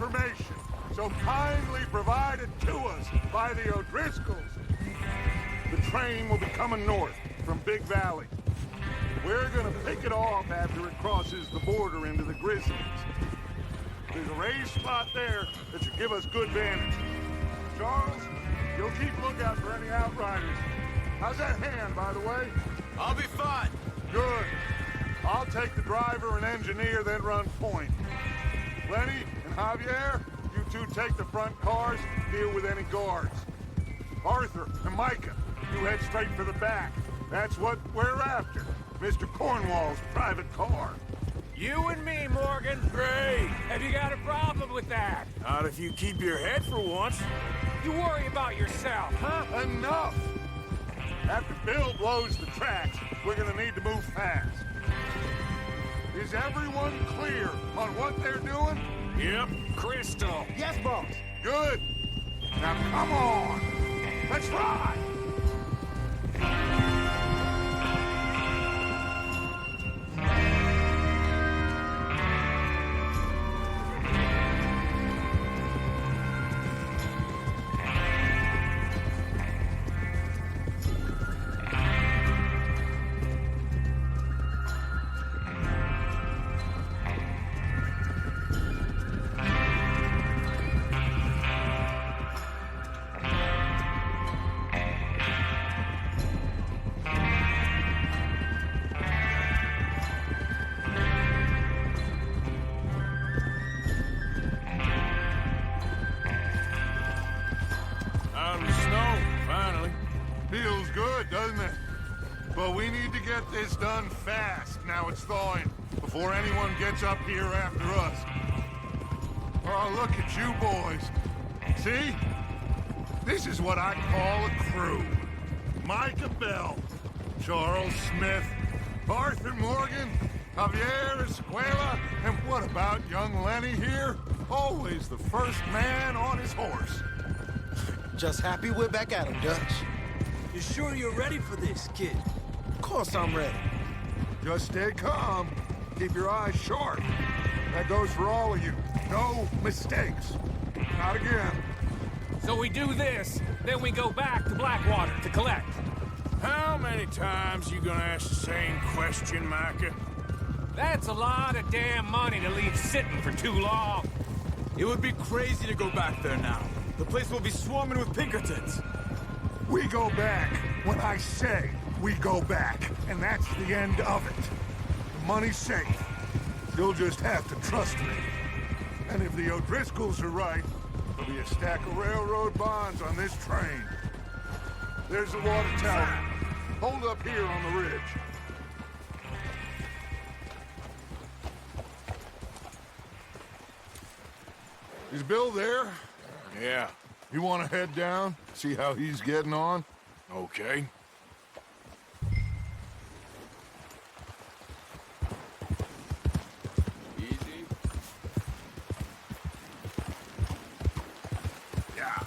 information so kindly provided to us by the O'Driscolls. The train will be coming north from Big Valley. We're gonna pick it off after it crosses the border into the Grizzlies. There's a raised spot there that should give us good vantage. Charles, you'll keep lookout for any outriders. How's that hand, by the way? I'll be fine. Good. I'll take the driver and engineer, then run point. Lenny and Javier, you two take the front cars, deal with any guards. Arthur and Micah, you head straight for the back. That's what we're after. Mr. Cornwall's private car. You and me, Morgan. Great. Have you got a problem with that? Not if you keep your head for once. You worry about yourself, huh? Enough! After Bill blows the tracks, we're gonna need to move fast. Is everyone clear on what they're doing? Yep. Crystal. Yes, boss. Good. Now come on. Let's ride. Out in the snow, finally. Feels good, doesn't it? But we need to get this done fast. Now it's thawing, before anyone gets up here after us. Oh, look at you boys. See? This is what I call a crew. Micah Bell, Charles Smith, Arthur Morgan, Javier Escuela, and what about young Lenny here? Always the first man on his horse. Just happy we're back at him, Dutch. You sure you're ready for this, kid? Of course I'm ready. Just stay calm. Keep your eyes sharp. That goes for all of you. No mistakes. Not again. So we do this, then we go back to Blackwater to collect. How many times you gonna ask the same question, Micah? That's a lot of damn money to leave sitting for too long. It would be crazy to go back there now. The place will be swarming with Pinkertons. We go back when I say we go back, and that's the end of it. The money's safe. You'll just have to trust me. And if the O'Driscolls are right, there'll be a stack of railroad bonds on this train. There's the water tower. Hold up here on the ridge. Is Bill there? Yeah. You want to head down, see how he's getting on? Okay. Easy. Yeah.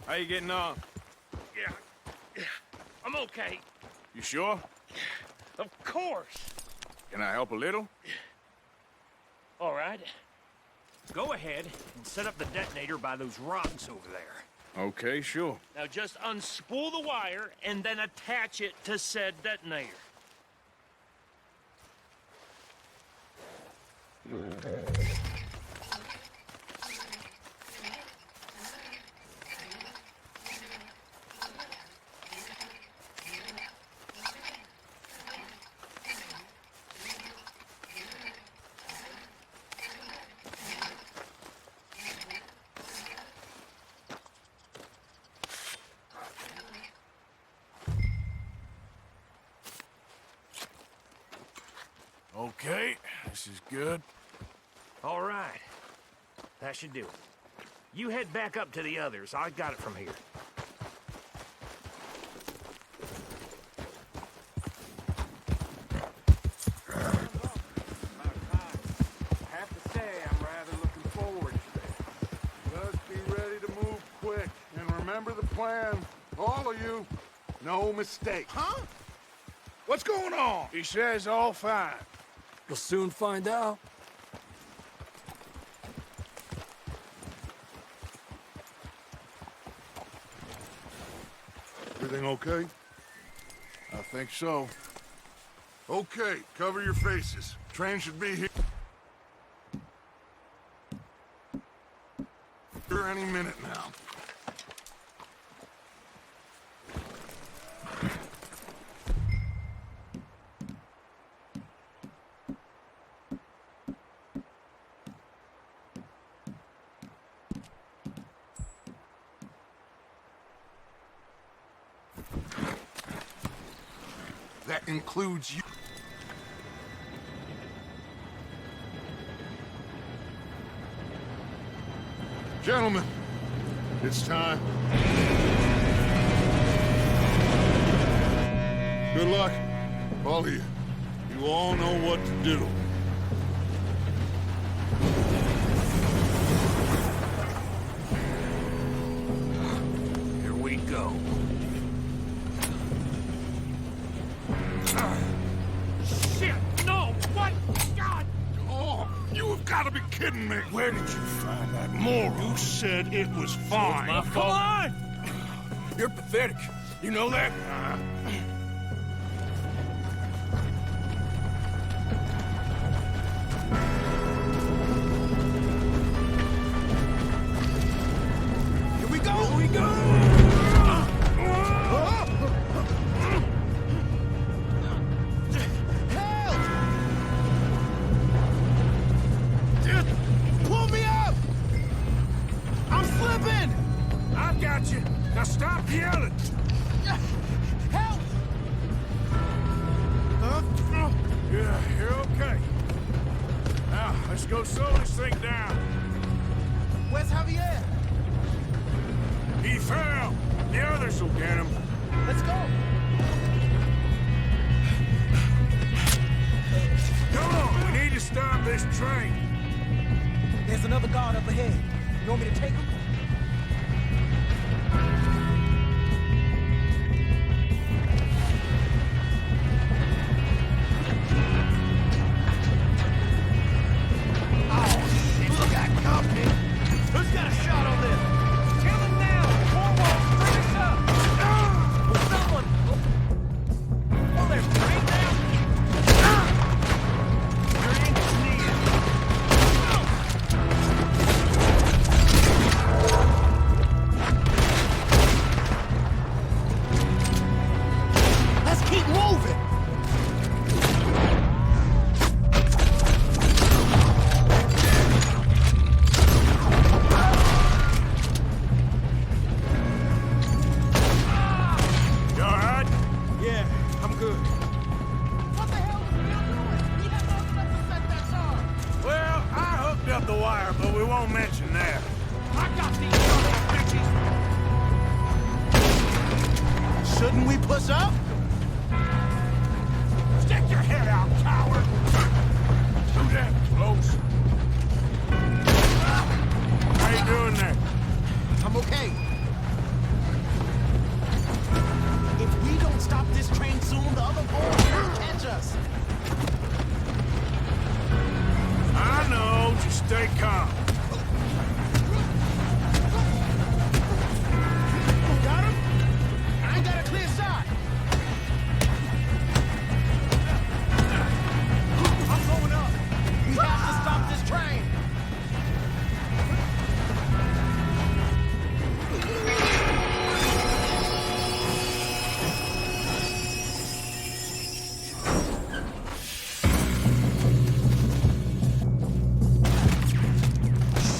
How you getting on? Yeah, I'm okay. You sure? Of course. Can I help a little? All right. Go ahead and set up the detonator by those rocks over there. Okay, sure. Now just unspool the wire and then attach it to said detonator. Okay, this is good. All right. That should do it. You head back up to the others. I got it from here. I have to say, I'm rather looking forward to this. Just be ready to move quick. And remember, remember the plan. All of you. No mistake. Huh? What's going on? He says all fine. You'll soon find out. Everything okay? I think so. Okay, cover your faces. Train should be here any minute now. That includes you. Gentlemen, it's time. Good luck, all of you. You all know what to do. Here we go. Shit! No! What? God! Oh, you have got to be kidding me. Where did you find that moral? You said it was fine. Come on! You're pathetic. You know that? Here we go! Here we go! Help! Dude, pull me up! I'm slipping! I've got you. Now stop yelling. Help! Yeah, you're okay. Now, let's go slow this thing down. Where's Javier? He fell. The others will get him. Let's go! Come on, we need to stop this train. There's another guard up ahead. You want me to take him? Who's got a shot on this? Kill him now! Forward! Bring us up! Someone! Oh, there's train now! Your ankle's needed! Let's keep moving! You all right? Yeah, I'm good. What the hell is Bill doing? He had no sense to set that charge! Well, I hooked up the wire, but we won't mention that. I got these bitches! Shouldn't we push up? Stick your head out, coward! Too damn close. How you doing there? I'm okay. If we don't stop this train soon, the other boys will catch us. I know, just stay calm. Got him? I ain't got a clear shot. I'm going up. We have to stop this train.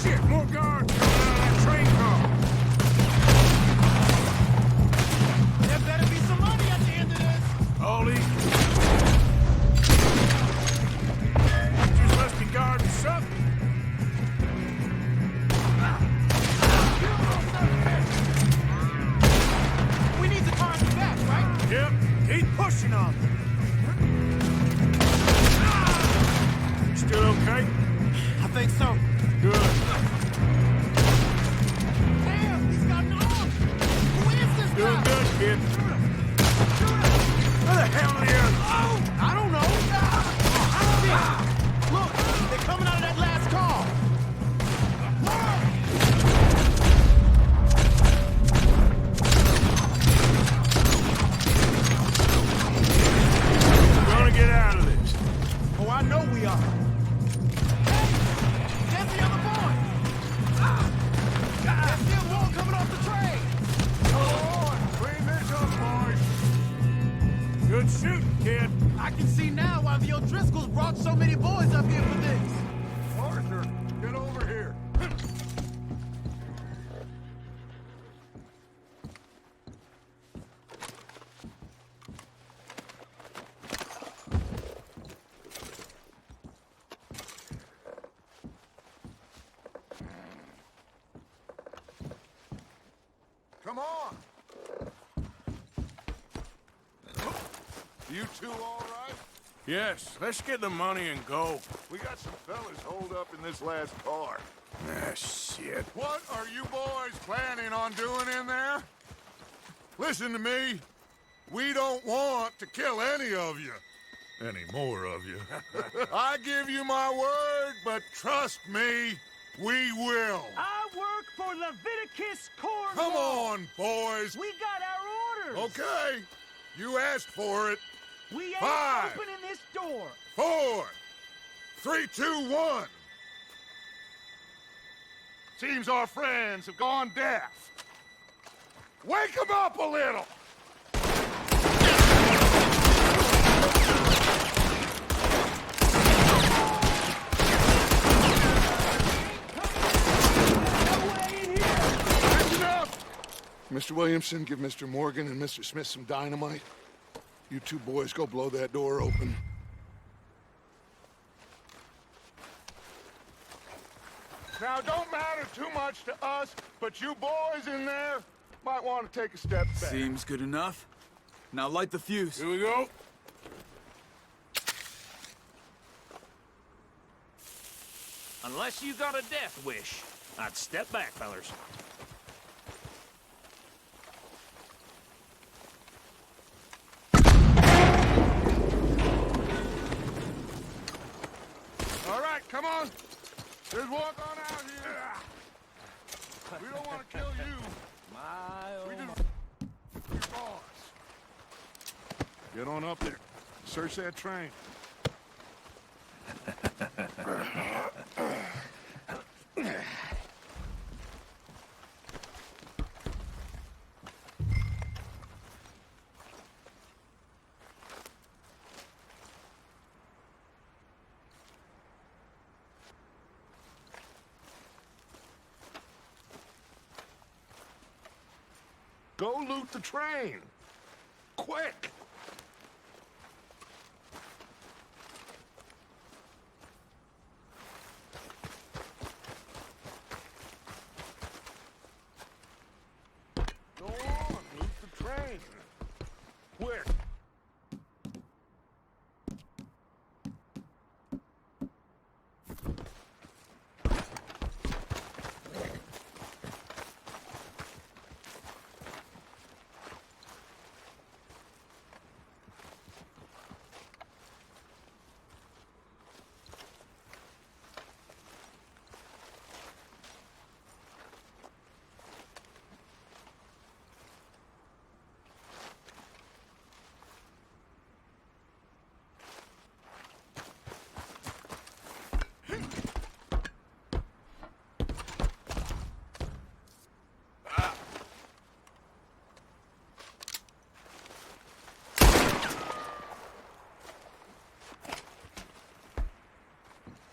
Shit, more guards coming out of that train car. There better be some money at the end of this. Ollie. You must be guarding something. We need to turn you back, right? Yep, keep pushing on them. Still okay? I think so. Good. Damn, he's got an arm. can see now why the O'Driscolls brought so many boys up here for this. Arthur, get over here. Come on. You two all right? Yes, let's get the money and go. We got some fellas holed up in this last car. Ah, shit. What are you boys planning on doing in there? Listen to me. We don't want to kill any of you. Any more of you. I give you my word, but trust me, we will. I work for Leviticus Cornwall. Come on, boys. We got our orders. Okay. You asked for it. We ain't 5, opening this door. 4, 3, 2, 1. Seems our friends have gone deaf. Wake them up a little. Listen up. Mr. Williamson, give Mr. Morgan and Mr. Smith some dynamite. You two boys go blow that door open. Now, don't matter too much to us, but you boys in there might want to take a step back. Seems good enough. Now light the fuse. Here we go. Unless you got a death wish, I'd step back, fellers. All right, come on. Just walk on out here. We don't want to kill you. We just your boss. Get on up there. Search that train. Go loot the train. Quick. Go on, loot the train. Quick.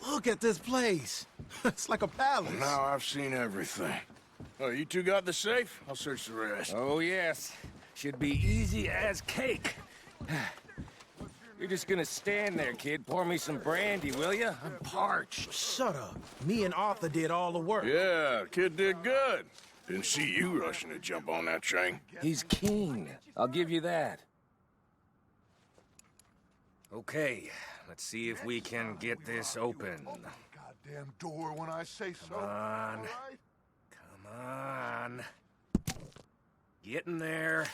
Look at this place. It's like a palace. Now I've seen everything. Oh, you two got the safe? I'll search the rest. Oh, yes. Should be easy as cake. You're just gonna stand there, kid. Pour me some brandy, will you? I'm parched. Shut up. Me and Arthur did all the work. Yeah, kid did good. Didn't see you rushing to jump on that train. He's keen. I'll give you that. Okay, let's see if we can get this open. Goddamn door when I say so. Come on. All right? Come on. Get in there.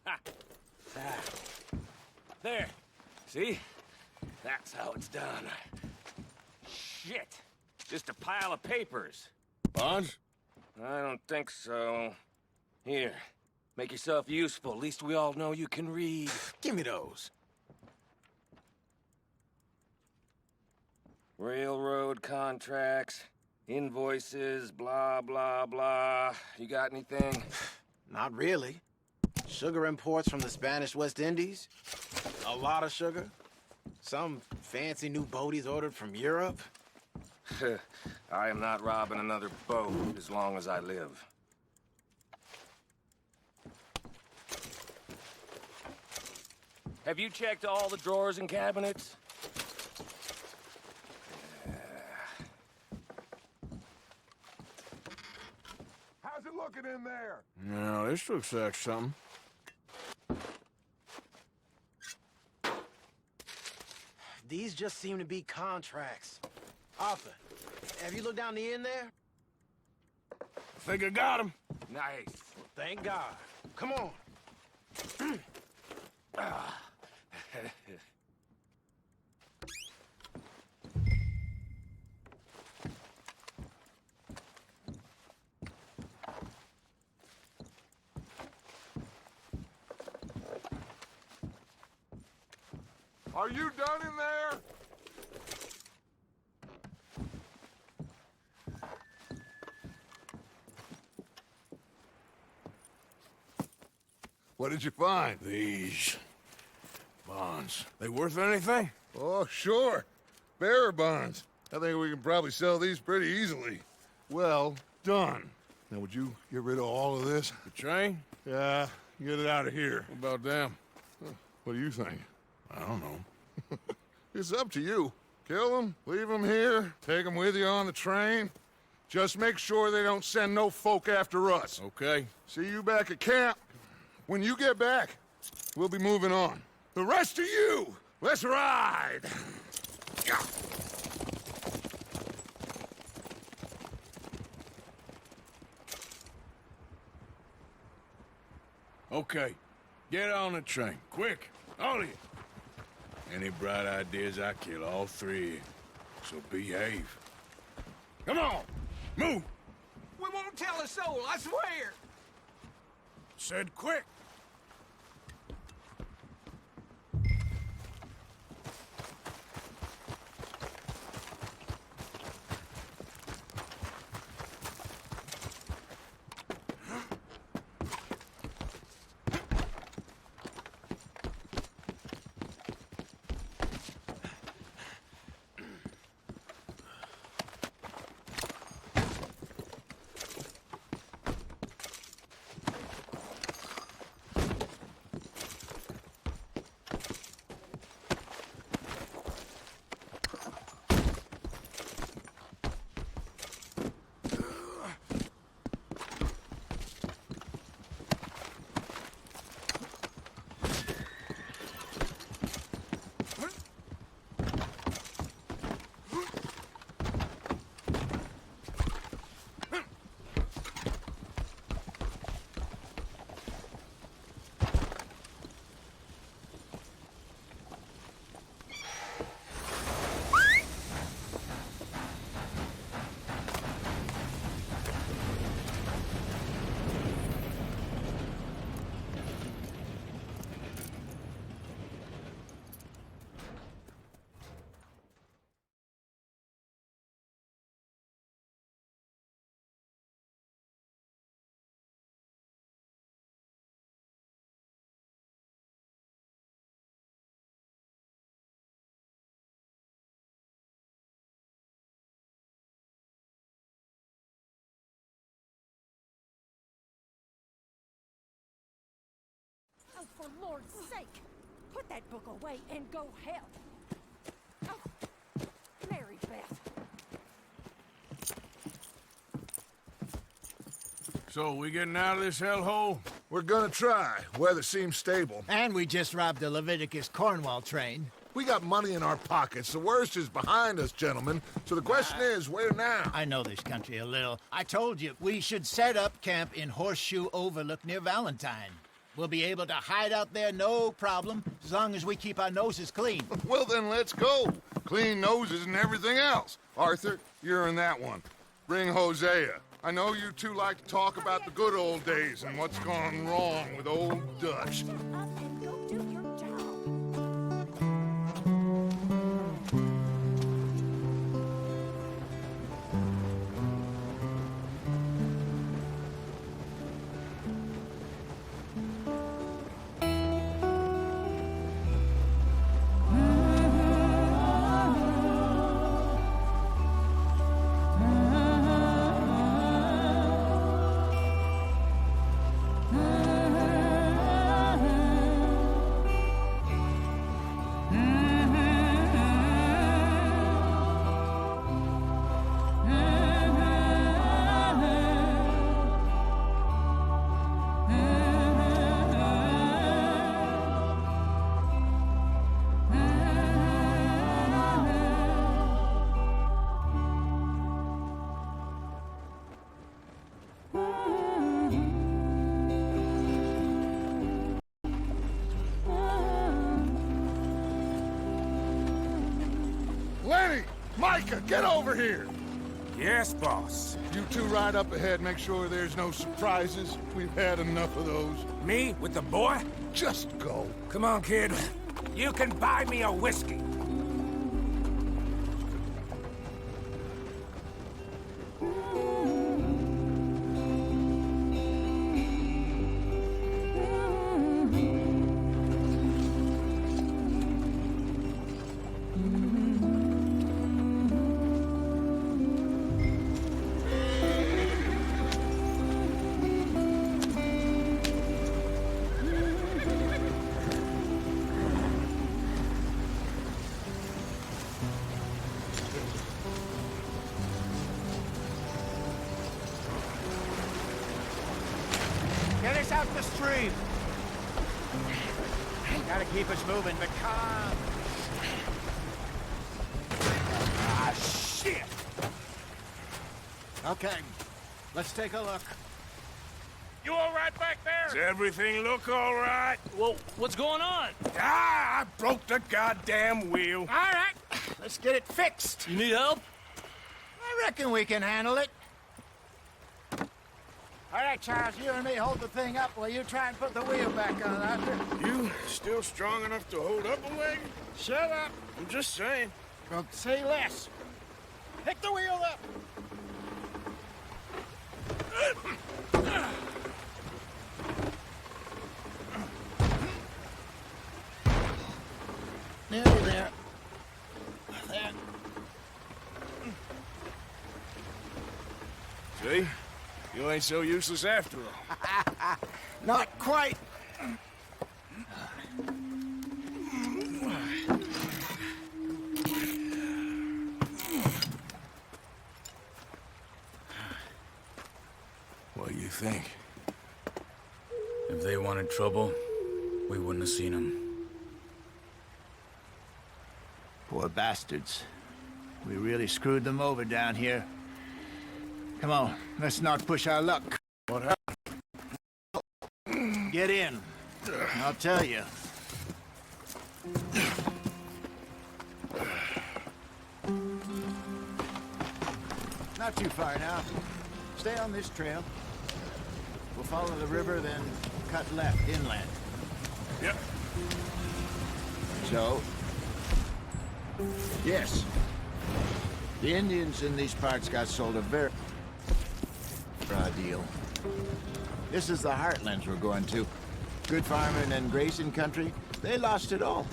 Ha. Ah. There. See? That's how it's done. Shit. Just a pile of papers. Bonds? I don't think so. Here. Make yourself useful. At least we all know you can read. Give me those. Railroad contracts, invoices, blah, blah, blah. You got anything? Not really. Sugar imports from the Spanish West Indies. A lot of sugar. Some fancy new boat he's ordered from Europe. I am not robbing another boat as long as I live. Have you checked all the drawers and cabinets? How's it looking in there? No, this looks like something. These just seem to be contracts. Arthur, have you looked down the end there? I think I got him. Nice. Thank God. Come on. Are you done in there? What did you find? These bonds. They worth anything? Oh, sure. Bearer bonds. I think we can probably sell these pretty easily. Well done. Now, would you get rid of all of this? The train? Yeah, get it out of here. What about them? What do you think? I don't know. It's up to you. Kill them, leave them here, take them with you on the train. Just make sure they don't send no folk after us. Okay. See you back at camp. When you get back, we'll be moving on. The rest of you, let's ride! Okay. Get on the train. Quick. All of you. Any bright ideas, I kill all three of you. So behave. Come on! Move! We won't tell a soul, I swear! Said quick! Oh, for Lord's sake! Put that book away and go help! Oh, Mary Beth. So, we getting out of this hellhole? We're gonna try. Weather seems stable. And we just robbed the Leviticus Cornwall train. We got money in our pockets. The worst is behind us, gentlemen. So the question is, where now? I know this country a little. I told you, we should set up camp in Horseshoe Overlook near Valentine. We'll be able to hide out there, no problem, as long as we keep our noses clean. Well, then let's go. Clean noses and everything else. Arthur, you're in that one. Bring Hosea. I know you two like to talk about the good old days and what's gone wrong with old Dutch. Shut up and go do your job. Lenny! Micah, get over here! Yes, boss. You two ride up ahead, make sure there's no surprises. We've had enough of those. Me with the boy? Just go. Come on, kid. You can buy me a whiskey. Get us out the stream. Gotta keep us moving, but calm. Ah, shit! Okay, let's take a look. You all right back there? Does everything look all right? Well, what's going on? Ah, I broke the goddamn wheel. All right, let's get it fixed. You need help? I reckon we can handle it. All right, Charles, you and me hold the thing up while you try and put the wheel back on, Arthur. You still strong enough to hold up a wagon? Shut up. I'm just saying. Well, say less. Pick the wheel up. Nearly there. There. See? You ain't so useless after all. Not quite. What do you think? If they wanted trouble, we wouldn't have seen them. Poor bastards. We really screwed them over down here. Come on, let's not push our luck. What happened? Get in. I'll tell you. Not too far now. Stay on this trail. We'll follow the river, then cut left inland. Yep. So, yes. The Indians in these parts got sold a very raw deal. This is the heartlands we're going to. Good farming and grazing country, they lost it all.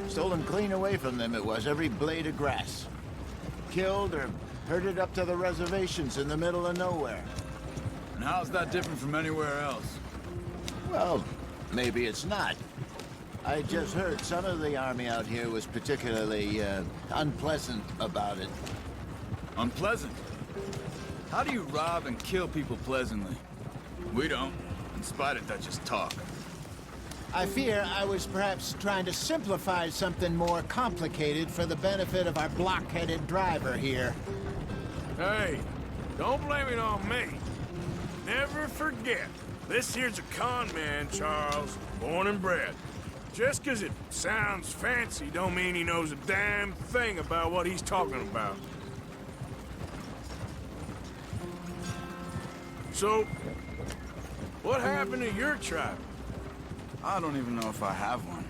Stolen clean away from them it was, every blade of grass. Killed or herded up to the reservations in the middle of nowhere. And how's that different from anywhere else? Well, maybe it's not. I just heard some of the army out here was particularly, unpleasant about it. Unpleasant? How do you rob and kill people pleasantly? We don't. In spite of that, just talk. I fear I was perhaps trying to simplify something more complicated for the benefit of our block-headed driver here. Hey, don't blame it on me. Never forget, this here's a con man, Charles, born and bred. Just 'cause it sounds fancy don't mean he knows a damn thing about what he's talking about. So, what happened to your tribe? I don't even know if I have one.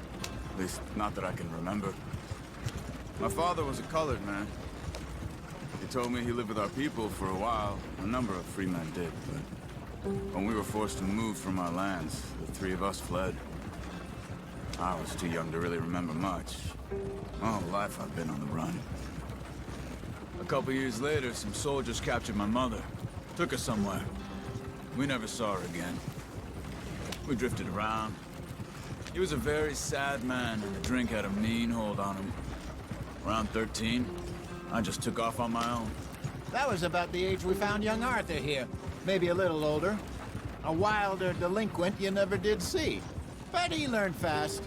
At least, not that I can remember. My father was a colored man. He told me he lived with our people for a while. A number of free men did, but when we were forced to move from our lands, the three of us fled. I was too young to really remember much. My whole life I've been on the run. A couple years later, some soldiers captured my mother. Took her somewhere. We never saw her again. We drifted around. He was a very sad man, and the drink had a mean hold on him. Around 13, I just took off on my own. That was about the age we found young Arthur here. Maybe a little older. A wilder delinquent you never did see. But he learned fast.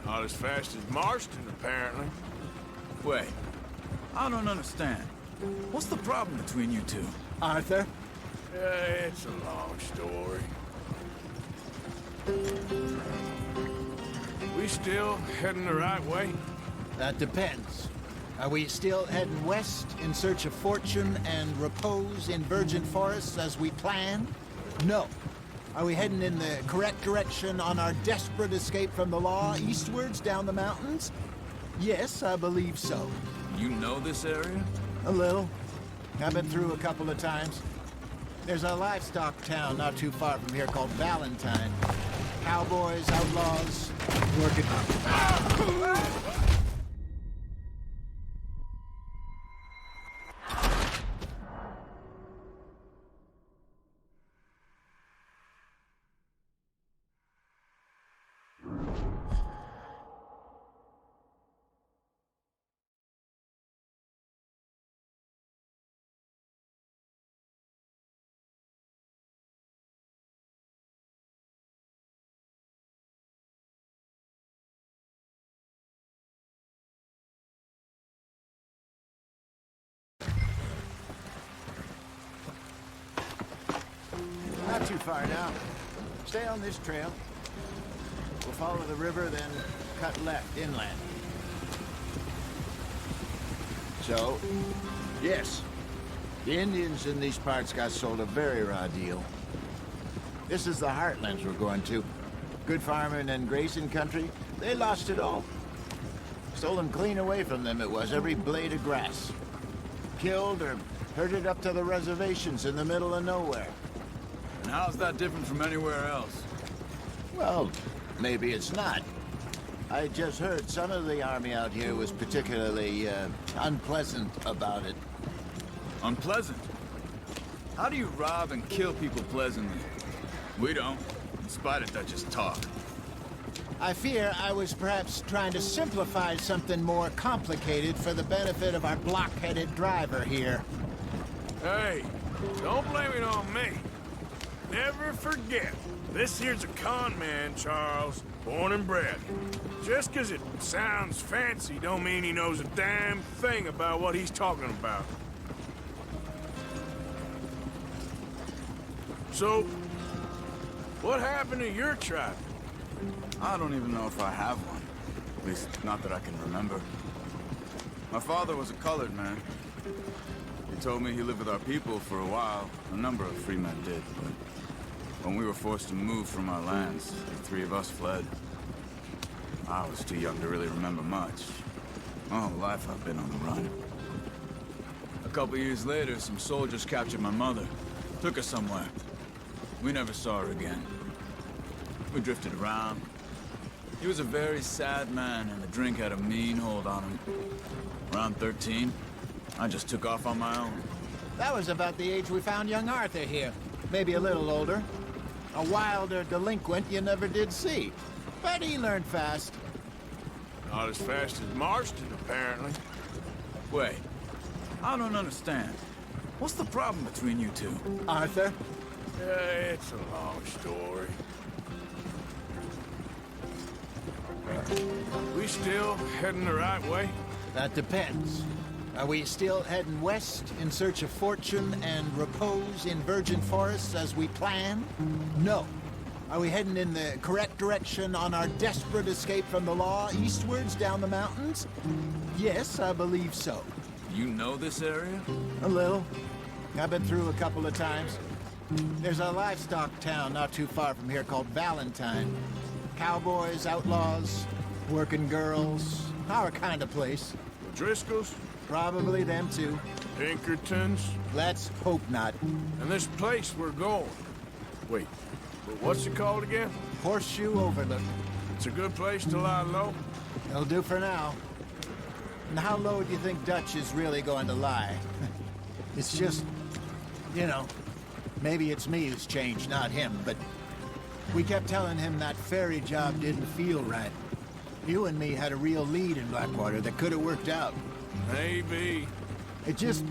Not as fast as Marston, apparently. Wait, I don't understand. What's the problem between you two? Arthur? It's a long story. We still heading the right way? That depends. Are we still heading west in search of fortune and repose in virgin forests as we planned? No. Are we heading in the correct direction on our desperate escape from the law eastwards down the mountains? Yes, I believe so. You know this area? A little. I've been through a couple of times. There's a livestock town not too far from here called Valentine. Cowboys, outlaws, working... Not too far now. Stay on this trail. We'll follow the river, then cut left inland. So, yes, the Indians in these parts got sold a very raw deal. This is the Heartlands we're going to. Good farming and grazing country, they lost it all. Stolen clean away from them it was, every blade of grass. Killed or herded up to the reservations in the middle of nowhere. And how's that different from anywhere else? Well, maybe it's not. I just heard some of the army out here was particularly, unpleasant about it. Unpleasant? How do you rob and kill people pleasantly? We don't, in spite of Dutch's talk. I fear I was perhaps trying to simplify something more complicated for the benefit of our block-headed driver here. Hey, don't blame it on me. Never forget, this here's a con man, Charles, born and bred. Just 'cause it sounds fancy don't mean he knows a damn thing about what he's talking about. So, what happened to your tribe? I don't even know if I have one. At least, not that I can remember. My father was a colored man. He told me he lived with our people for a while. A number of free men did, but when we were forced to move from our lands, the three of us fled. I was too young to really remember much. My whole life I've been on the run. A couple years later, some soldiers captured my mother. Took her somewhere. We never saw her again. We drifted around. He was a very sad man, and the drink had a mean hold on him. Around 13, I just took off on my own. That was about the age we found young Arthur here. Maybe a little older. A wilder delinquent you never did see. But he learned fast. Not as fast as Marston, apparently. Wait, I don't understand. What's the problem between you two? Arthur? It's a long story. We still heading the right way? That depends. Are we still heading west in search of fortune and repose in virgin forests as we planned? No. Are we heading in the correct direction on our desperate escape from the law eastwards down the mountains? Yes, I believe so. You know this area? A little. I've been through a couple of times. There's a livestock town not too far from here called Valentine. Cowboys, outlaws, working girls, our kind of place. The Driscolls? Probably them too. Pinkertons? Let's hope not. And this place we're going. Wait, but what's it called again? Horseshoe Overlook. It's a good place to lie low? It'll do for now. And how low do you think Dutch is really going to lie? It's just, you know, maybe it's me who's changed, not him, but we kept telling him that ferry job didn't feel right. You and me had a real lead in Blackwater that could have worked out. Maybe. It just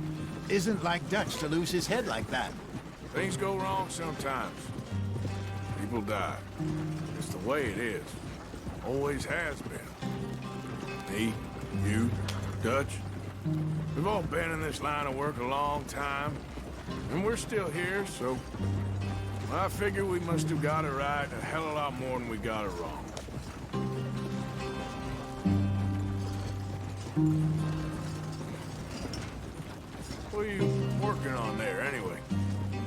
isn't like Dutch to lose his head like that. Things go wrong sometimes. People die. It's the way it is. Always has been. Me, you, Dutch. We've all been in this line of work a long time. And we're still here, so I figure we must have got it right a hell of a lot more than we got it wrong.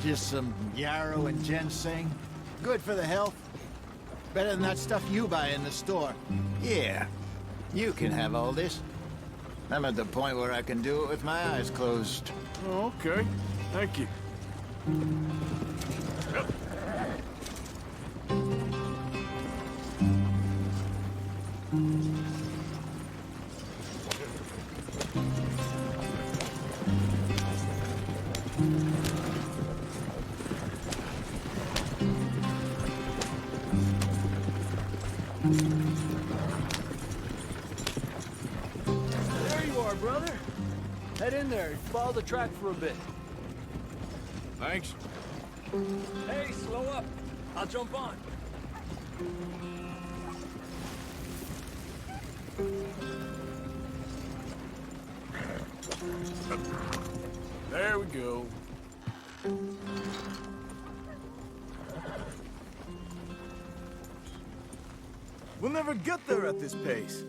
Just some yarrow and ginseng. Good for the health. Better than that stuff you buy in the store. Yeah, you can have all this. I'm at the point where I can do it with my eyes closed. Oh, okay. Thank you. There you are, brother. Head in there. Follow the track for a bit. Thanks. Hey, slow up. I'll jump on. There we go. We'll never get there at this pace.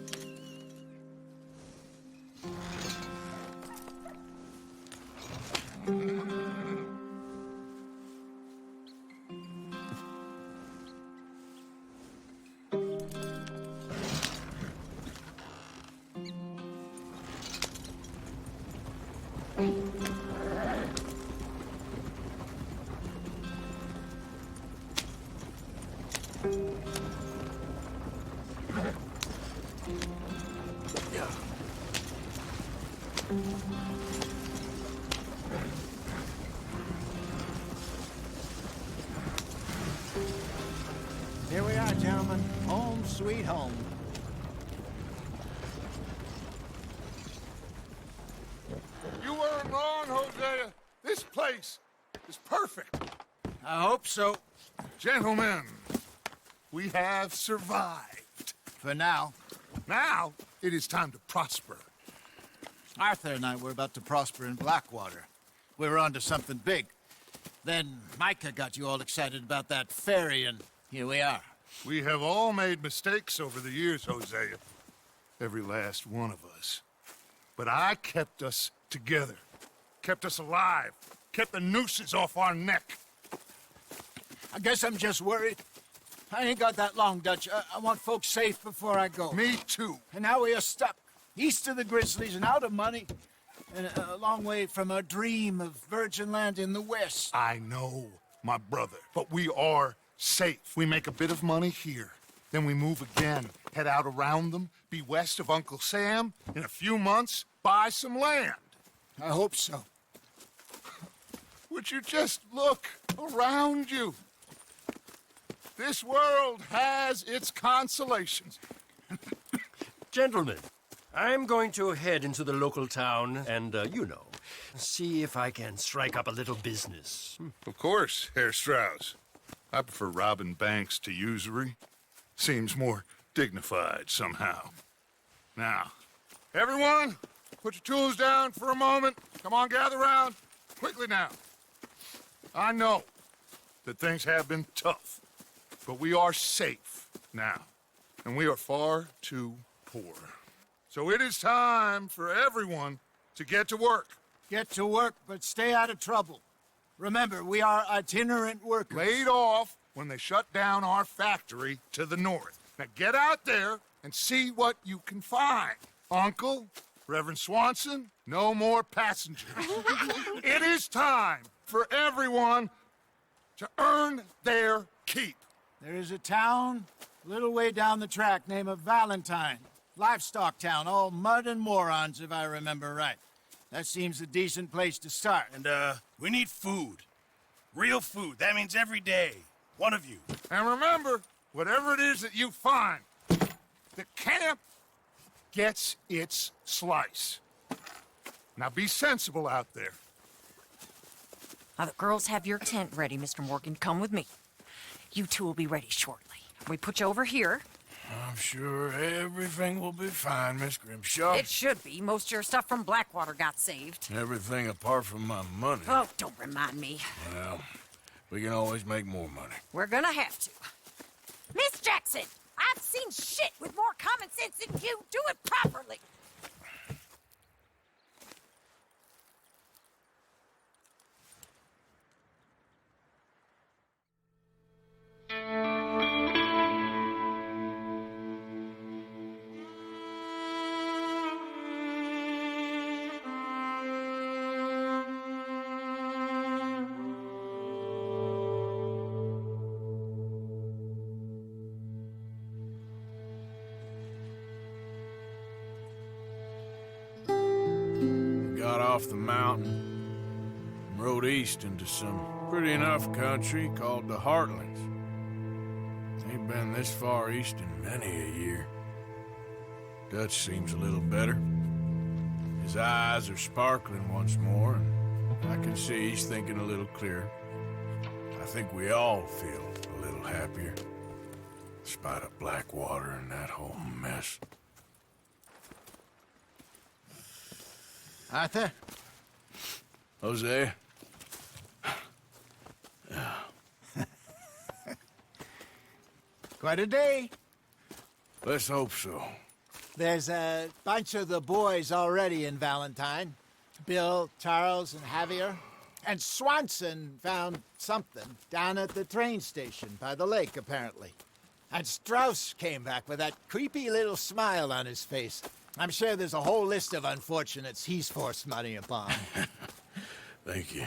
Here we are, gentlemen. Home sweet home. You weren't wrong, Hosea. This place is perfect. I hope so. Gentlemen, we have survived. For now. Now, it is time to prosper. Arthur and I were about to prosper in Blackwater. We were onto something big. Then Micah got you all excited about that ferry, and here we are. We have all made mistakes over the years, Hosea. Every last one of us. But I kept us together. Kept us alive. Kept the nooses off our neck. I guess I'm just worried. I ain't got that long, Dutch. I want folks safe before I go. Me too. And now we are stuck, east of the Grizzlies and out of money, and a long way from our dream of virgin land in the west. I know, my brother, but we are safe. We make a bit of money here. Then we move again, head out around them, be west of Uncle Sam. In a few months, buy some land. I hope so. Would you just look around you? This world has its consolations. Gentlemen, I'm going to head into the local town and, see if I can strike up a little business. Of course, Herr Strauss. I prefer robbing banks to usury. Seems more dignified somehow. Now, everyone, put your tools down for a moment. Come on, gather round. Quickly now. I know that things have been tough, but we are safe now, and we are far too poor. So it is time for everyone to get to work. Get to work, but stay out of trouble. Remember, we are itinerant workers. Laid off when they shut down our factory to the north. Now get out there and see what you can find. Uncle, Reverend Swanson, no more passengers. It is time for everyone to earn their keep. There is a town a little way down the track named Valentine. Livestock town, all mud and morons, if I remember right. That seems a decent place to start. And, we need food. Real food. That means every day. One of you. And remember, whatever it is that you find, the camp gets its slice. Now be sensible out there. Now, the girls have your tent ready, Mr. Morgan. Come with me. You two will be ready shortly. We put you over here. I'm sure everything will be fine, Miss Grimshaw. It should be. Most of your stuff from Blackwater got saved. Everything apart from my money. Oh, don't remind me. Well, we can always make more money. We're gonna have to. Miss Jackson, I've seen shit with more common sense than you. Do it properly. off the mountain and rode east into some pretty enough country called the Heartlands. Ain't been this far east in many a year. Dutch seems a little better. His eyes are sparkling once more, and I can see he's thinking a little clearer. I think we all feel a little happier, despite of Blackwater and that whole mess. Arthur? Hosea? Quite a day. Let's hope so. There's a bunch of the boys already in Valentine. Bill, Charles, and Javier. And Swanson found something down at the train station by the lake, apparently. And Strauss came back with that creepy little smile on his face. I'm sure there's a whole list of unfortunates he's forced money upon. Thank you.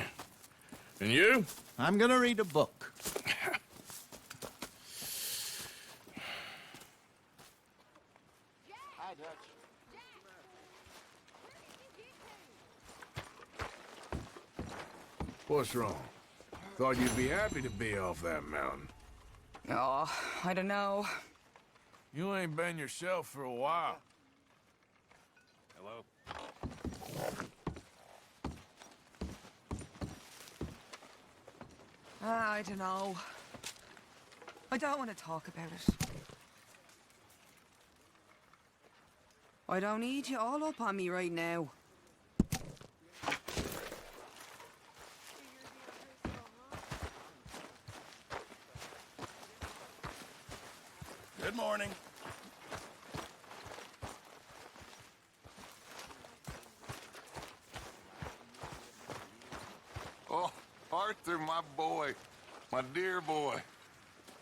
And you? I'm gonna read a book. Hi, Dutch. What's wrong? Thought you'd be happy to be off that mountain. Oh, I don't know. You ain't been yourself for a while. Hello? I don't know. I don't want to talk about it. I don't need you all up on me right now. Good morning. Oh, Arthur, my boy. My dear boy.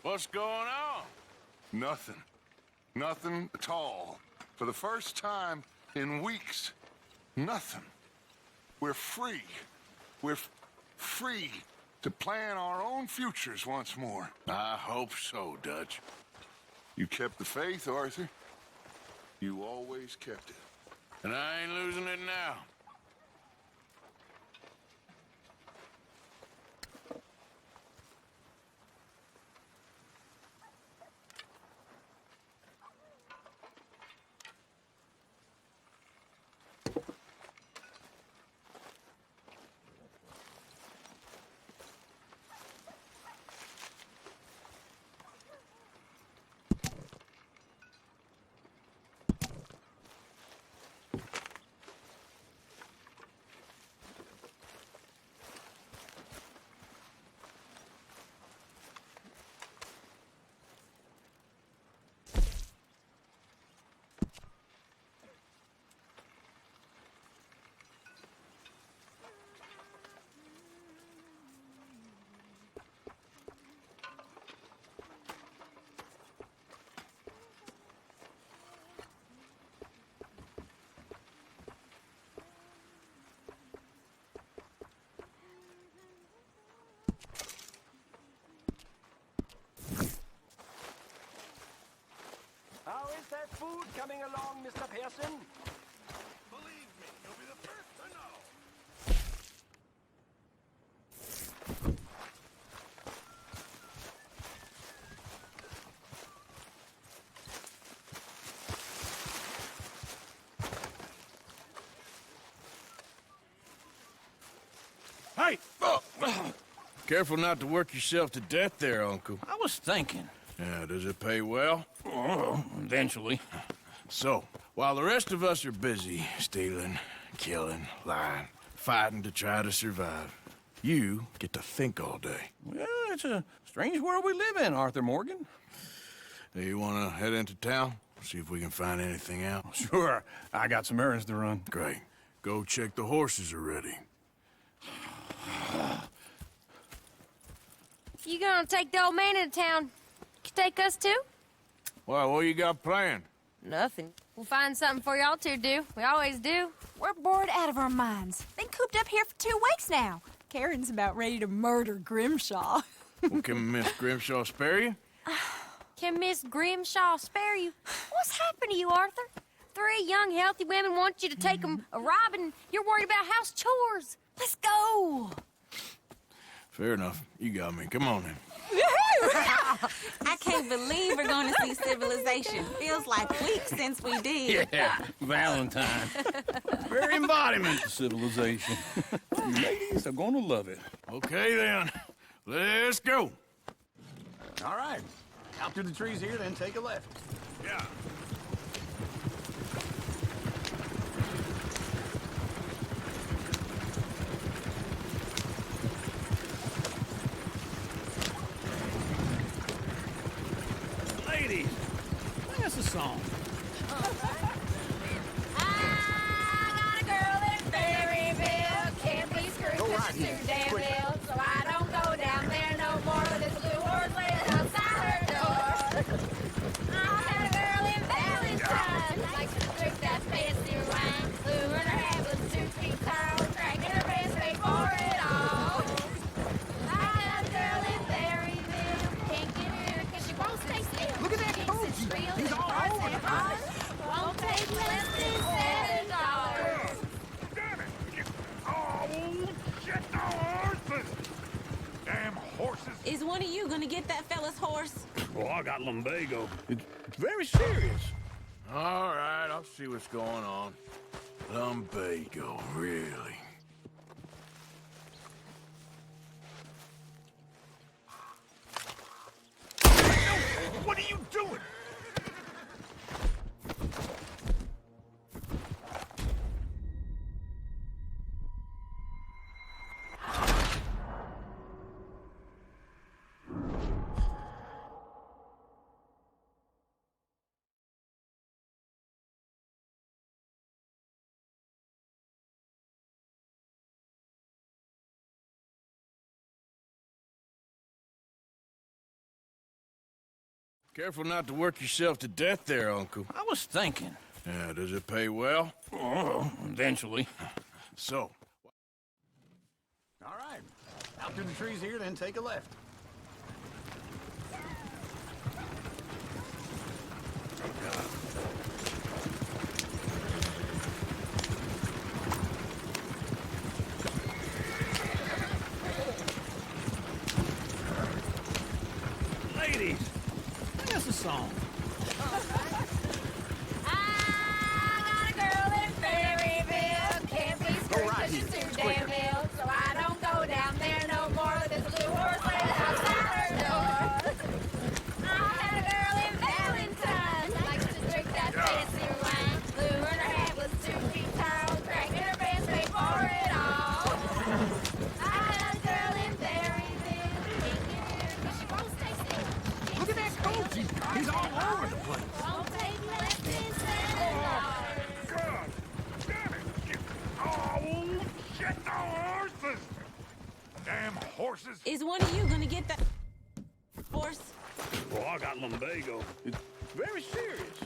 What's going on? Nothing. Nothing at all. For the first time in weeks, nothing. We're free. We're free to plan our own futures once more. I hope so, Dutch. You kept the faith, Arthur. You always kept it. And I ain't losing it now. How is that food coming along, Mr. Pearson? Believe me, you'll be the first to know. Hey! Careful not to work yourself to death there, Uncle. I was thinking. Yeah, does it pay well? Oh, eventually. So, while the rest of us are busy stealing, killing, lying, fighting to try to survive, you get to think all day. Well, it's a strange world we live in, Arthur Morgan. Hey, you want to head into town? See if we can find anything out? Sure. I got some errands to run. Great. Go check the horses are ready. You gonna take the old man into town? You take us too? Well, what you got planned? Nothing. We'll find something for y'all to do. We always do. We're bored out of our minds. Been cooped up here for 2 weeks now. Karen's about ready to murder Grimshaw. Well, can Miss Grimshaw spare you? Can Miss Grimshaw spare you? What's happened to you, Arthur? 3 young, healthy women want you to take them a robbing. You're worried about house chores. Let's go. Fair enough. You got me. Come on then. I can't believe we're going to see civilization. Feels like weeks since we did. Yeah, Valentine. Very embodiment of civilization. Ladies are gonna love it. Okay then. Let's go. All right. Out through the trees here, then take a left. Yeah. Ladies, play us a song. I got a girl in Berryville. Can't be screwed 'cause she's too damn ill. So I don't go down there no more. There's a blue horse laying outside her door. I had a girl in Valentine. Likes to drink that fancy wine. Blue in her head was 2 feet tall. Dragging her pants straight for it all. I got a girl in Berryville. Can't get her 'cause she won't stay still. Look at that coach. He's all over the place. Won't take less than $7. Damn it! Oh, shit, the horses! Damn horses! Is one of you going to get that fella's horse? Well, I got lumbago. It's very serious. All right, I'll see what's going on. Lumbago, really? What are you doing? Careful not to work yourself to death there, Uncle. I was thinking. Yeah, does it pay well? Oh, eventually. So, All right. Out through the trees here, then take a left. Ladies, play us a song. I got a girl in Berryville. Can't be screwed 'cause she's too damn ill. So I don't go down there no more. There's a blue horse laying outside her door. I had a girl in Valentine. Likes to drink that fancy wine. Blue in her head was 2 feet tall. Dragging her pants straight for it all. I had a girl in Berryville. Can't get her 'cause she won't stay still. Look at that coach. He's all over the place. Won't take less than $7. God damn it! Oh, shit, the horses! Damn horses! Is one of you going to get that horse? Well, I got lumbago. It's very serious.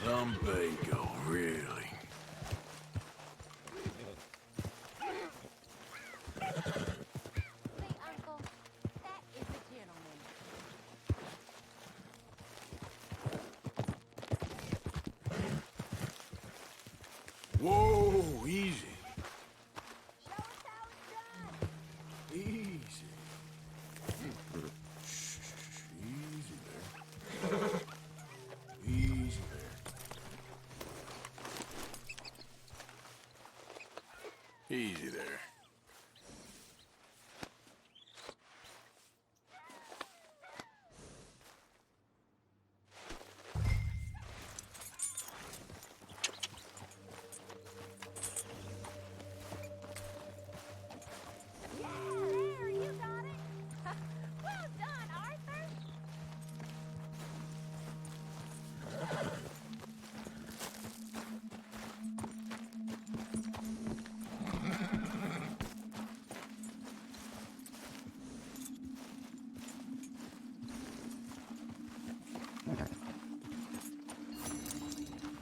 lumbago, really? Uncle, that is a gentleman. Whoa, easy. Easy. Shh, easy there. Easy there. Easy there. There, you got it. Well done, Arthur.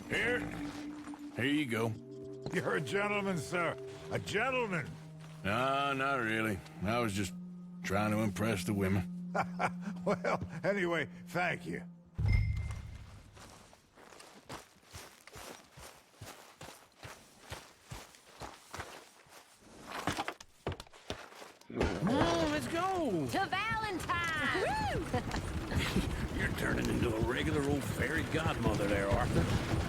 Here. Here you go. You're a gentleman, sir. A gentleman. No, not really. I was just trying to impress the women. Well, anyway, thank you. Whoa! To Valentine! You're turning into a regular old fairy godmother there, Arthur.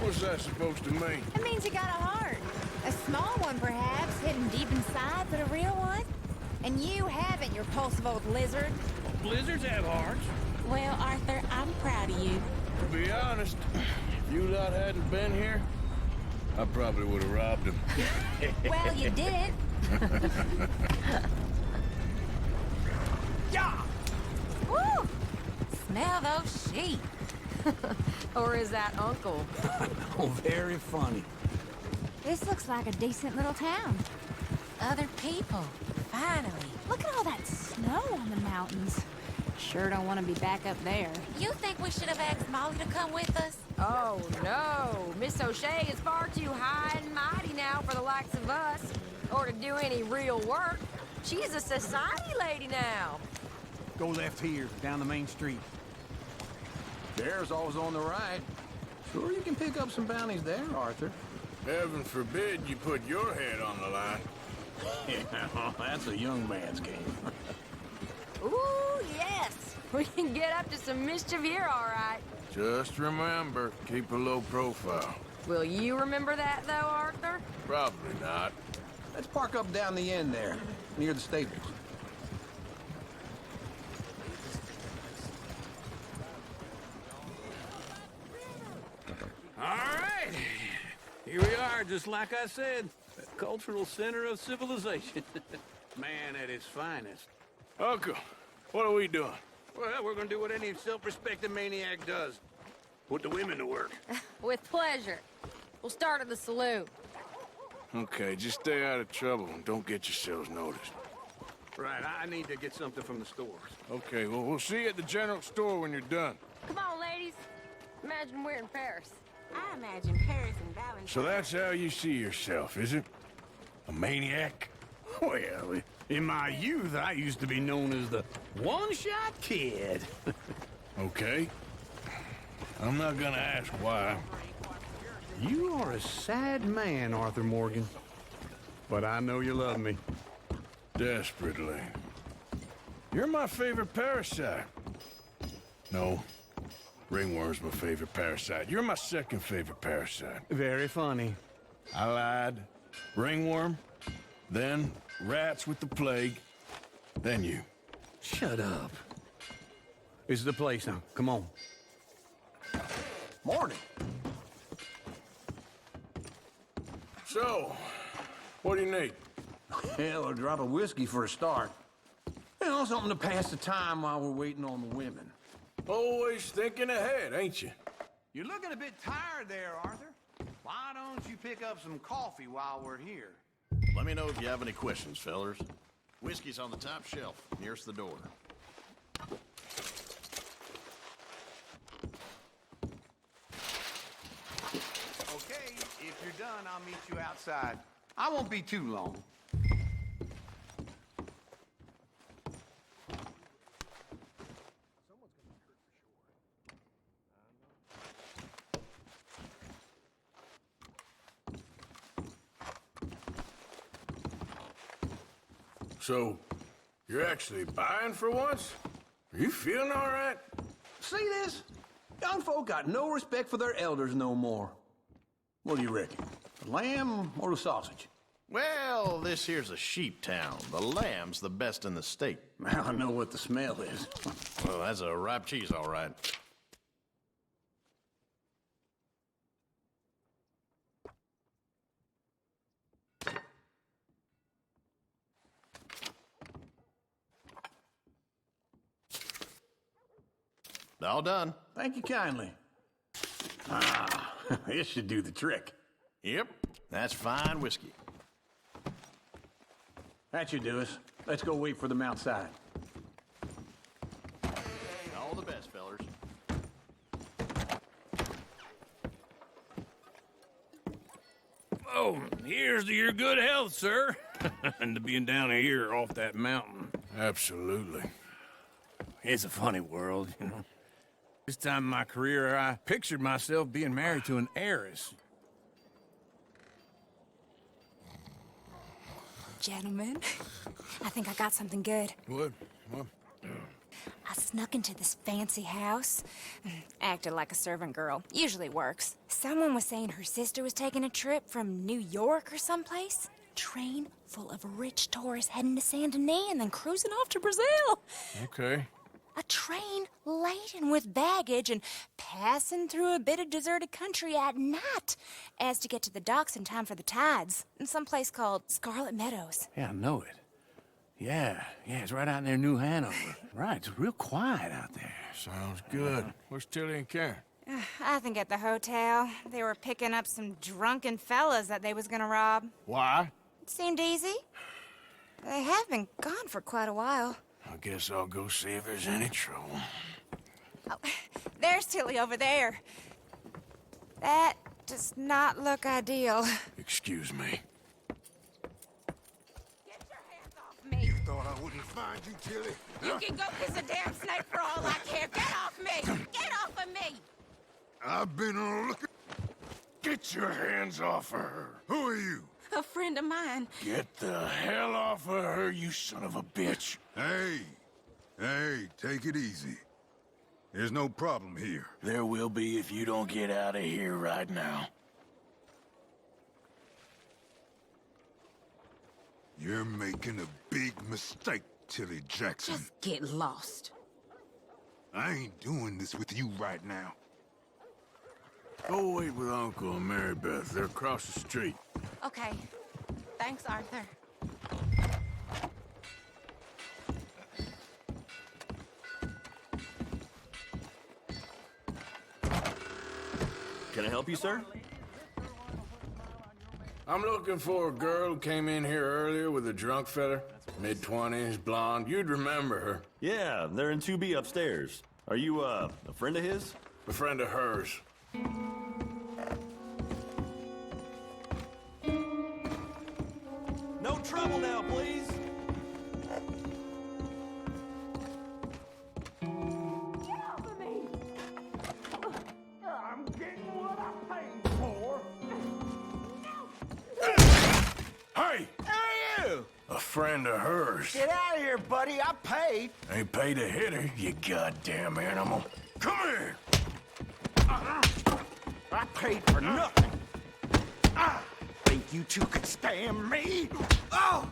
What's that supposed to mean? It means you got a heart. A small one, perhaps, hidden deep inside, but a real one. And you haven't, you repulsive old lizard. Blizzards have hearts. Well, Arthur, I'm proud of you. To be honest, if you lot hadn't been here, I probably would have robbed him. Well, you didn't. Yeah! Woo! Smell those sheep. Or is that Uncle? Oh, very funny. This looks like a decent little town. Other people, finally. Look at all that snow on the mountains. Sure don't want to be back up there. You think we should have asked Molly to come with us? Oh, no. Miss O'Shea is far too high and mighty now for the likes of us, or to do any real work. She's a society lady now. Go left here, down the main street. Bear's always on the right. Sure you can pick up some bounties there, Arthur. Heaven forbid you put your head on the line. Yeah, that's a young man's game. Ooh, yes. We can get up to some mischief here, all right. Just remember, keep a low profile. Will you remember that, though, Arthur? Probably not. Let's park up down the end there, near the stables. All right. Here we are, just like I said. The cultural center of civilization. Man at his finest. Uncle, what are we doing? Well, we're gonna do what any self-respecting maniac does. Put the women to work. With pleasure. We'll start at the saloon. Okay, just stay out of trouble and don't get yourselves noticed. Right, I need to get something from the stores. Okay, well, we'll see you at the general store when you're done. Come on, ladies. Imagine we're in Paris. I imagine Paris and Valentine. So that's how you see yourself, is it? A maniac? Well, in my youth, I used to be known as the one-shot kid. Okay. I'm not gonna ask why. You are a sad man, Arthur Morgan. But I know you love me. Desperately. You're my favorite parasite. No. Ringworm's my favorite parasite. You're my second favorite parasite. Very funny. I lied. Ringworm, then rats with the plague, then you. Shut up. This is the place now. Come on. Morning. So, what do you need? Hell, a drop of whiskey for a start. You know, something to pass the time while we're waiting on the women. Always thinking ahead, ain't you? You're looking a bit tired there, Arthur. Why don't you pick up some coffee while we're here? Let me know if you have any questions, fellers. Whiskey's on the top shelf, nearest the door. Okay, if you're done, I'll meet you outside. I won't be too long. So, you're actually buying for once? Are you feeling all right? See this? Young folk got no respect for their elders no more. What do you reckon? The lamb or the sausage? Well, this here's a sheep town. The lamb's the best in the state. I know what the smell is. Well, that's a ripe cheese, all right. All done. Thank you kindly. Ah, this should do the trick. Yep, that's fine whiskey. That should do us. Let's go wait for them outside. All the best, fellers. Oh, here's to your good health, sir. And to being down here off that mountain. Absolutely. It's a funny world, you know. This time in my career, I pictured myself being married to an heiress. Gentlemen, I think I got something good. What? I snuck into this fancy house, acted like a servant girl. Usually works. Someone was saying her sister was taking a trip from New York or someplace. Train full of rich tourists heading to Saint Denis and then cruising off to Brazil. Okay. A train laden with baggage and passing through a bit of deserted country at night as to get to the docks in time for the tides in some place called Scarlet Meadows. Yeah, I know it. Yeah, it's right out near New Hanover. Right, it's real quiet out there. Sounds good. Where's Tilly and Karen? I think at the hotel. They were picking up some drunken fellas that they was gonna rob. Why? It seemed easy. They have been gone for quite a while. I guess I'll go see if there's any trouble. Oh, there's Tilly over there. That does not look ideal. Excuse me. Get your hands off me! You thought I wouldn't find you, Tilly? You can go kiss a damn snake for all I care. Get off me! Get off of me! I've been on a look. Get your hands off of her. Who are you? A friend of mine. Get the hell off of her, you son of a bitch. Hey, take it easy. There's no problem here. There will be if you don't get out of here right now. You're making a big mistake, Tilly Jackson. Just get lost. I ain't doing this with you right now. Go wait with Uncle and Mary Beth. They're across the street. Okay. Thanks, Arthur. Can I help you, sir? I'm looking for a girl who came in here earlier with a drunk fella. Mid-20s, blonde. You'd remember her. Yeah, they're in 2B upstairs. Are you, a friend of his? A friend of hers. No trouble now, please. Get off of me! I'm getting what I paid for. Hey! Who are you? A friend of hers. Get out of here, buddy. I paid. Ain't paid to hit her, you goddamn animal. Come here! I paid for nothing. Think you two could stand me? Oh!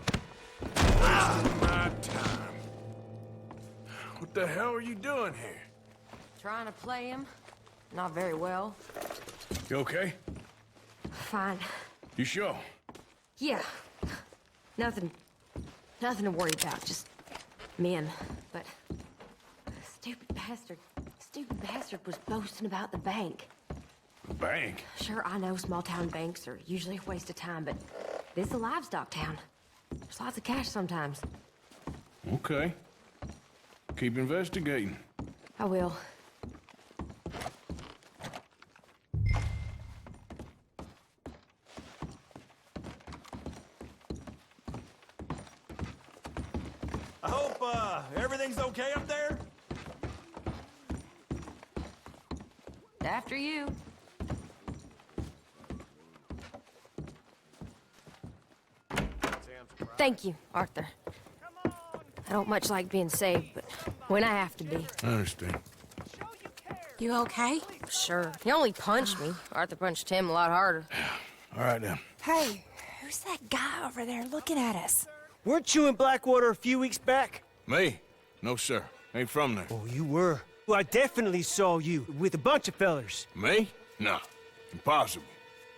Wasting my time. What the hell are you doing here? Trying to play him. Not very well. You okay? Fine. You sure? Yeah. Nothing to worry about. Just men. But stupid bastard was boasting about the bank. Bank? Sure, I know small town banks are usually a waste of time, but this is a livestock town. There's lots of cash sometimes. Okay. Keep investigating. I will. I hope, everything's okay up there? After you. Thank you, Arthur. I don't much like being saved, but when I have to be. I understand. You okay? Sure. He only punched me. Arthur punched him a lot harder. All right, then. Hey, who's that guy over there looking at us? Weren't you in Blackwater a few weeks back? Me? No, sir. Ain't from there. Oh, you were. Well, I definitely saw you with a bunch of fellers. Me? No. Impossible.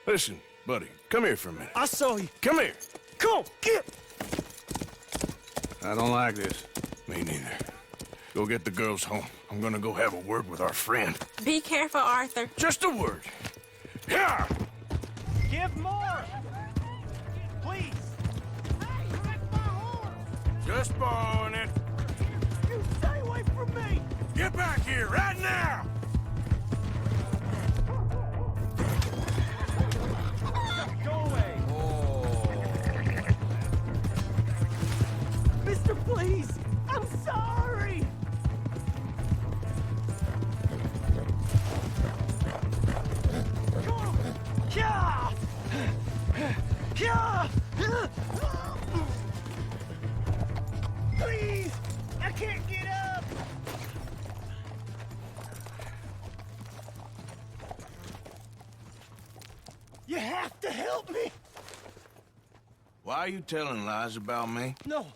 Listen, buddy, come here for a minute. I saw you. Come here. Come on, get! I don't like this. Me neither. Go get the girls home. I'm gonna go have a word with our friend. Be careful, Arthur. Just a word. Here! Give more! Please! Just borrowing it. You stay away from me! Get back here right now! Go away! Mister, please! I'm sorry! Come on! Yeah! Yeah! You have to help me! Why are you telling lies about me? No.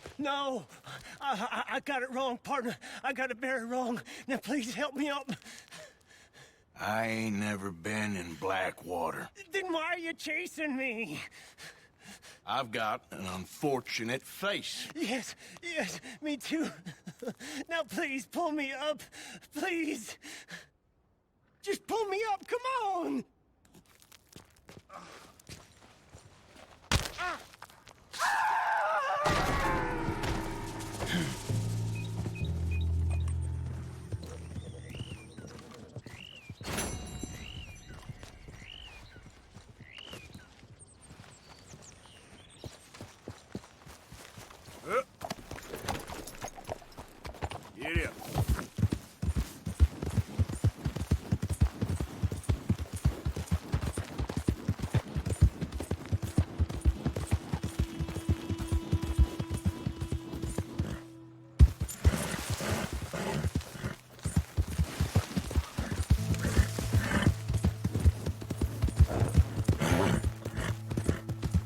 I got it wrong, partner. I got it very wrong. Now please help me up. I ain't never been in Blackwater. Then why are you chasing me? I've got an unfortunate face. Yes, me too. Now please pull me up. Please. Just pull me up, come on! Get up.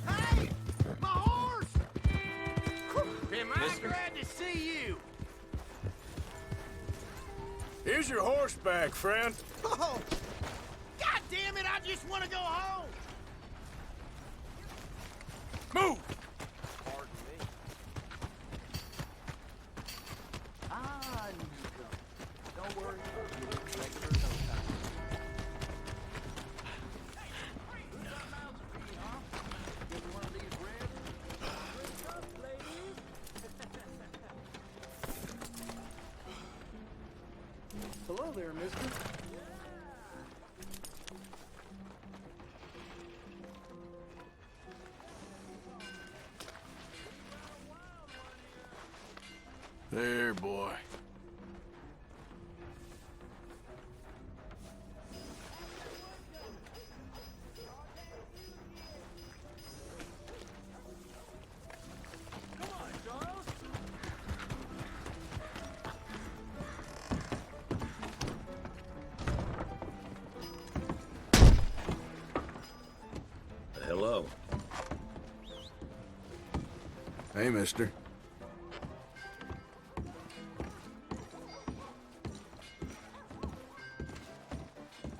Hey! My horse! Am I glad to see you? Here's your horseback, friend. Oh! God damn it, I just want to go home! Move! Pardon me. Nico. Don't worry. You'll be regular in no time. Hello there, mister. There, boy. Hello. Hey, mister.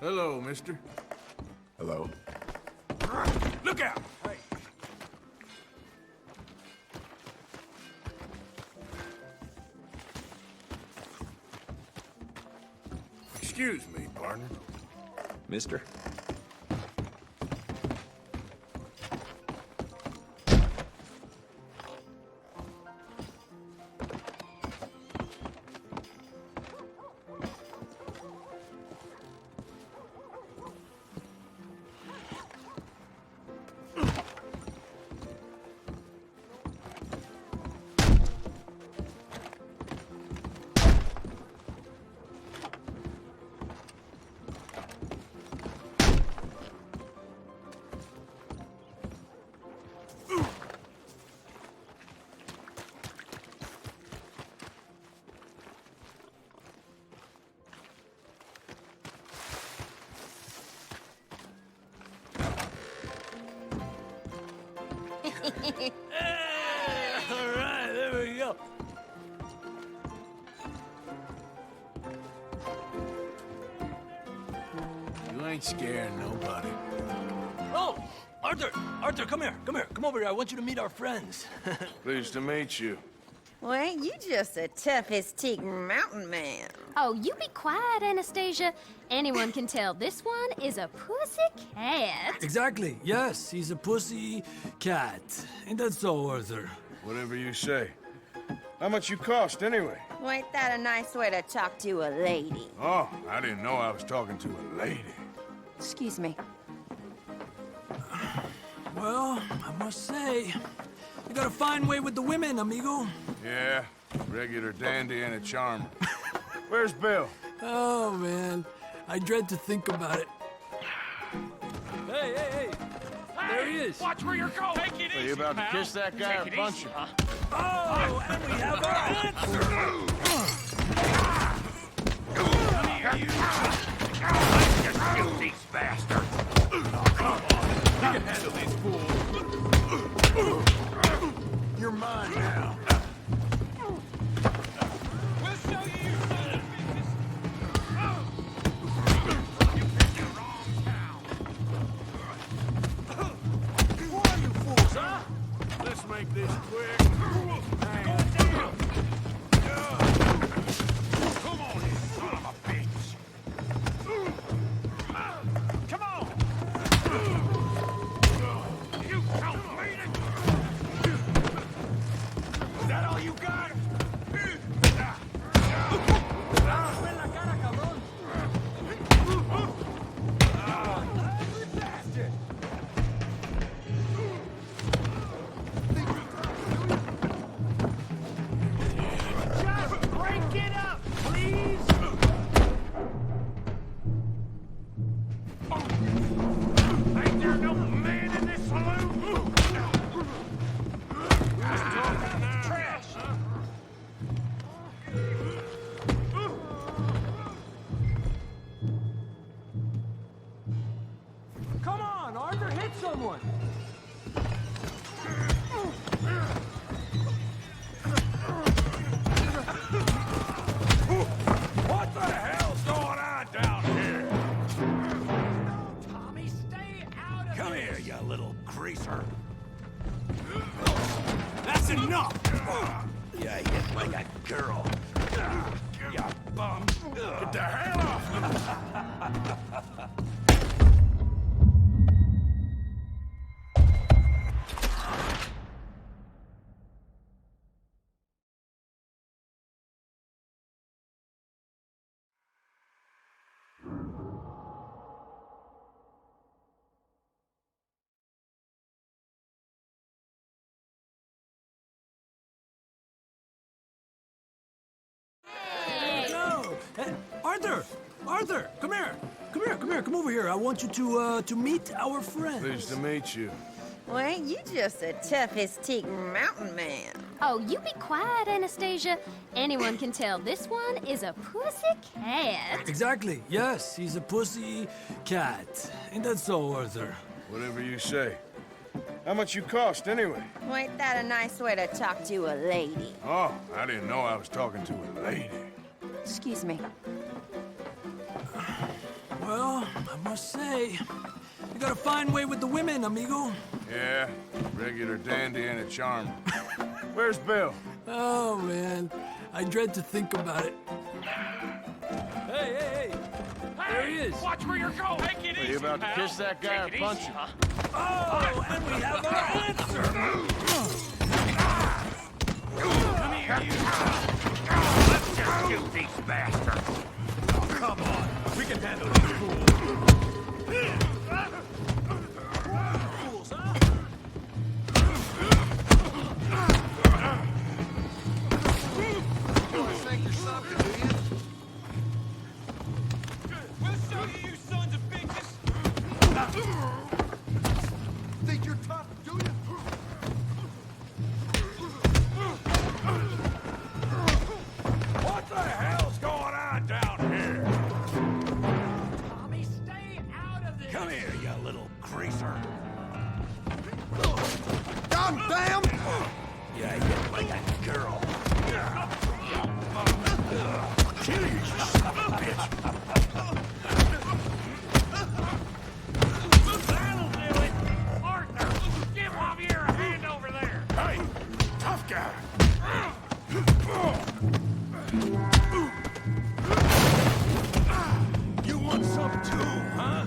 Hello, mister. Hello. Look out! Excuse me, partner. Mister? All right, there we go. You ain't scaring nobody. Oh, Arthur, come here. Come over here. I want you to meet our friends. Pleased to meet you. Well, ain't you just a tough-as-teak mountain man? Oh, you be quiet, Anastasia. Anyone can tell this one is a pussy cat. Exactly. Yes, he's a pussy cat. Ain't that so, Arthur? Whatever you say. How much you cost, anyway? Well, ain't that a nice way to talk to a lady? Oh, I didn't know I was talking to a lady. Excuse me. Well, I must say, you got a fine way with the women, amigo. Yeah, regular dandy and a charmer. Where's Bill? Oh, man. I dread to think about it. Hey! There he is. Watch where you're going. Take it So easy, you about to pal. kiss that guy Take or it punch easy, him? huh? Oh, and we have our answer. Come here, you. Kill these bastards. Come on. this quick. Come on, you son of a bitch! Come on! You don't mean it! Is that all you got? Just break it up, please! Ain't there no man in this saloon? Just talking trash. Come on, Arthur, hit someone! What the hell's going on down here? Tommy, stay out of Come this. here, you little greaser. That's enough! Yeah, you like a girl. You bum. Get the hell off me! Arthur! Arthur! Come here! Come here, come here, come over here. I want you to meet our friends. Pleased to meet you. Well, ain't you just the toughest teak mountain man? Oh, you be quiet, Anastasia. Anyone can tell this one is a pussy cat. Exactly. Yes, he's a pussy cat. Ain't that so, Arthur? Whatever you say. How much you cost, anyway? Well, ain't that a nice way to talk to a lady? Oh, I didn't know I was talking to a lady. Excuse me. Well, I must say, you got a fine way with the women, amigo. Yeah, regular dandy and a charmer. Where's Bill? Oh, man. I dread to think about it. Hey, hey, hey! There he is! Watch where you're going! Take it Are easy, you about to pal. kiss that guy or Take it punch easy, him? huh? Oh, and we have our answer! Come here, you! Let's just shoot these bastards! Oh, come on! We can handle these fools! Fools, huh? You want to think you're something, do you? We'll show you, you sons of bitches! Think you're tough, do you? What the hell's going on down here? Tommy, stay out of this! Come here, you little greaser. God damn! Yeah, you like a girl. Kill you, son of a bitch. That'll do it! Arthur, give Javier a hand over there! Hey, tough guy. You want some too, huh?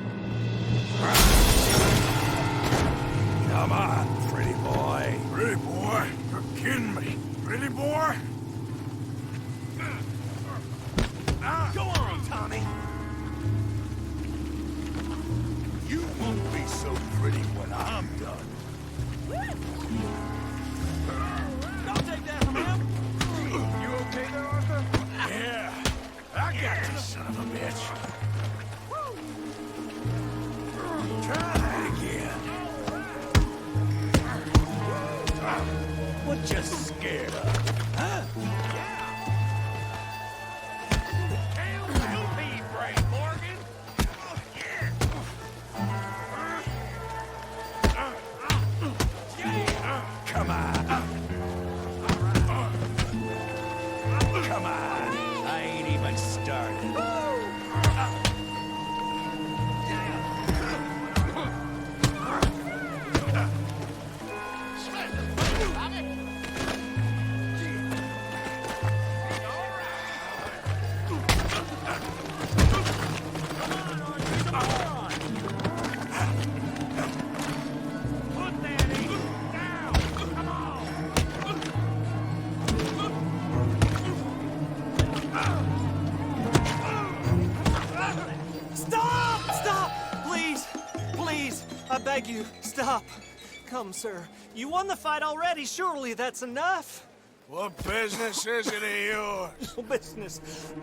Come on, pretty boy. Pretty boy? You're kidding me. Pretty boy? Go on, Tommy. You won't be so pretty when I'm done. Don't take that from him! You okay there, Arthur? Yeah, I got this son of a bitch. Try that again. What you scared of, huh? Hail to me, Brave Morgan! Come on. Come on. I ain't even started. beg you, stop. Come, sir. You won the fight already. Surely that's enough. What business is it of yours? No business.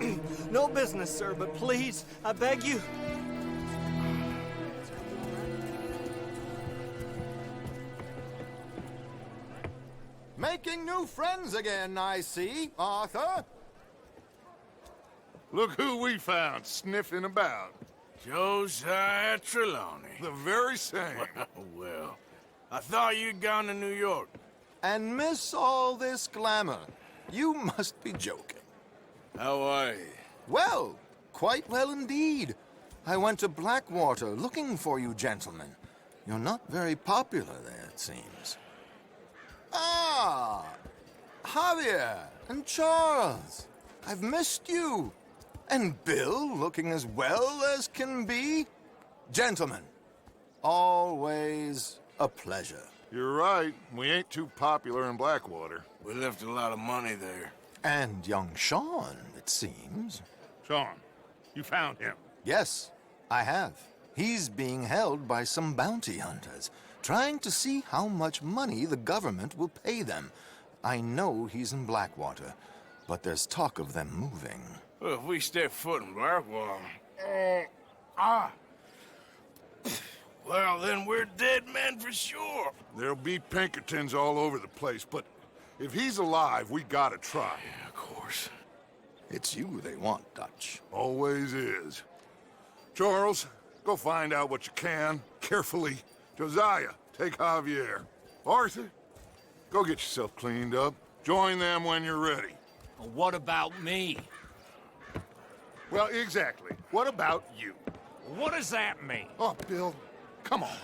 No business, sir, but please, I beg you. Making new friends again, I see, Arthur. Look who we found sniffing about. Josiah Trelawney. The very same. Well, I thought you'd gone to New York. And miss all this glamour. You must be joking. How are you? Well, quite well indeed. I went to Blackwater looking for you gentlemen. You're not very popular there, it seems. Ah! Javier and Charles. I've missed you. And Bill looking as well as can be. Gentlemen, always a pleasure. You're right. We ain't too popular in Blackwater. We left a lot of money there. And young Sean, it seems. Sean, you found him? Yes, I have. He's being held by some bounty hunters, trying to see how much money the government will pay them. I know he's in Blackwater, but there's talk of them moving. Well, if we step foot in Blackwater... Well, then we're dead men for sure. There'll be Pinkertons all over the place, but if he's alive, we gotta try. Yeah, of course. It's you they want, Dutch. Always is. Charles, go find out what you can, carefully. Josiah, take Javier. Arthur, go get yourself cleaned up. Join them when you're ready. Well, what about me? Well, exactly. What about you? What does that mean? Oh, Bill, come on.